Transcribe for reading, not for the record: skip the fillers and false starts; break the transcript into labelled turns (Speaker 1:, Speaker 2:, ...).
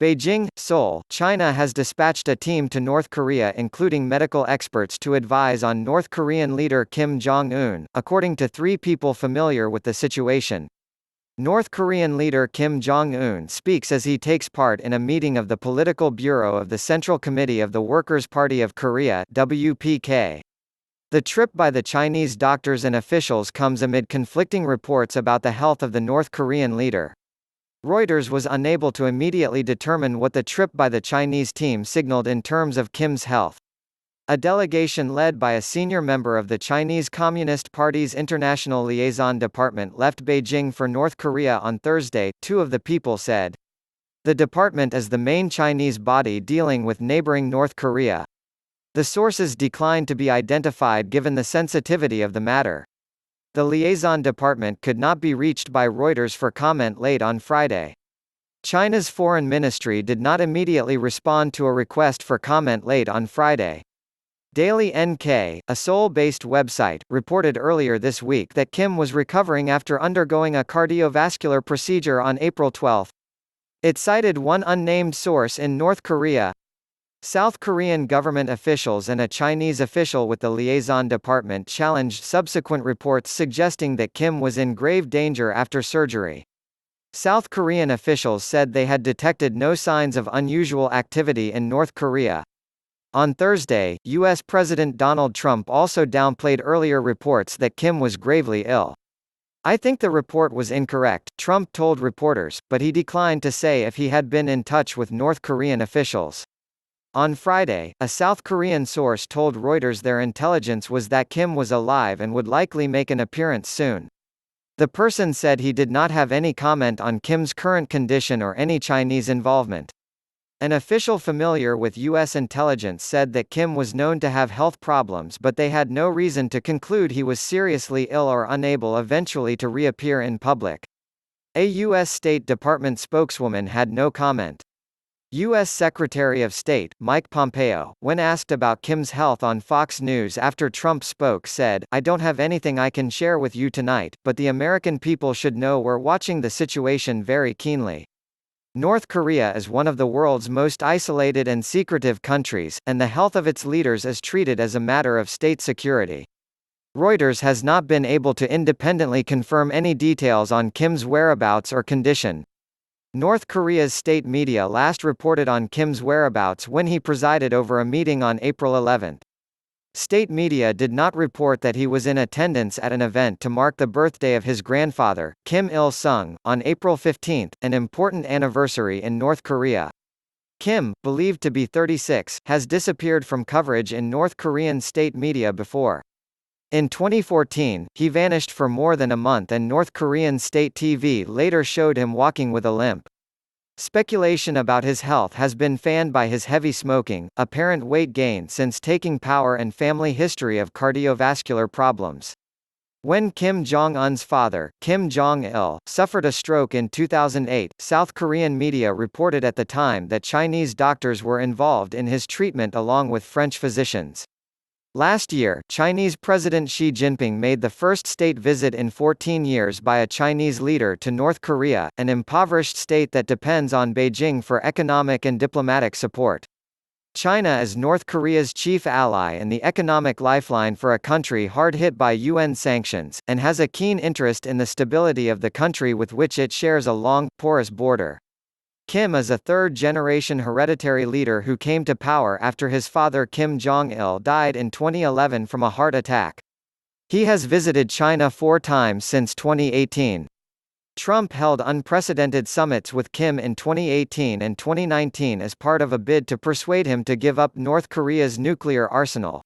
Speaker 1: Beijing, Seoul, China has dispatched a team to North Korea including medical experts to advise on North Korean leader Kim Jong Un, according to three people familiar with the situation. North Korean leader Kim Jong Un speaks as he takes part in a meeting of the Political Bureau of the Central Committee of the Workers' Party of Korea (WPK). The trip by the Chinese doctors and officials comes amid conflicting reports about the health of the North Korean leader. Reuters was unable to immediately determine what the trip by the Chinese team signaled in terms of Kim's health. A delegation led by a senior member of the Chinese Communist Party's International Liaison Department left Beijing for North Korea on Thursday, two of the people said. The department is the main Chinese body dealing with neighboring North Korea. The sources declined to be identified given the sensitivity of the matter. The liaison department could not be reached by Reuters for comment late on Friday. China's foreign ministry did not immediately respond to a request for comment late on Friday. Daily NK, a Seoul-based website, reported earlier this week that Kim was recovering after undergoing a cardiovascular procedure on April 12. It cited one unnamed source in North Korea. South Korean government officials and a Chinese official with the liaison department challenged subsequent reports suggesting that Kim was in grave danger after surgery. South Korean officials said they had detected no signs of unusual activity in North Korea. On Thursday, U.S. President Donald Trump also downplayed earlier reports that Kim was gravely ill. I think the report was incorrect, Trump told reporters, but he declined to say if he had been in touch with North Korean officials. On Friday, a South Korean source told Reuters their intelligence was that Kim was alive and would likely make an appearance soon. The person said he did not have any comment on Kim's current condition or any Chinese involvement. An official familiar with U.S. intelligence said that Kim was known to have health problems but they had no reason to conclude he was seriously ill or unable eventually to reappear in public. A U.S. State Department spokeswoman had no comment. U.S. Secretary of State, Mike Pompeo, when asked about Kim's health on Fox News after Trump spoke said, "I don't have anything I can share with you tonight, but the American people should know we're watching the situation very keenly. North Korea is one of the world's most isolated and secretive countries, and the health of its leaders is treated as a matter of state security." Reuters has not been able to independently confirm any details on Kim's whereabouts or condition. North Korea's state media last reported on Kim's whereabouts when he presided over a meeting on April 11. State media did not report that he was in attendance at an event to mark the birthday of his grandfather, Kim Il-sung, on April 15, an important anniversary in North Korea. Kim, believed to be 36, has disappeared from coverage in North Korean state media before. In 2014, he vanished for more than a month and North Korean state TV later showed him walking with a limp. Speculation about his health has been fanned by his heavy smoking, apparent weight gain since taking power and family history of cardiovascular problems. When Kim Jong Un's father, Kim Jong-il, suffered a stroke in 2008, South Korean media reported at the time that Chinese doctors were involved in his treatment along with French physicians. Last year, Chinese President Xi Jinping made the first state visit in 14 years by a Chinese leader to North Korea, an impoverished state that depends on Beijing for economic and diplomatic support. China is North Korea's chief ally and the economic lifeline for a country hard hit by UN sanctions, and has a keen interest in the stability of the country with which it shares a long, porous border. Kim is a third-generation hereditary leader who came to power after his father Kim Jong-il died in 2011 from a heart attack. He has visited China 4 times since 2018. Trump held unprecedented summits with Kim in 2018 and 2019 as part of a bid to persuade him to give up North Korea's nuclear arsenal.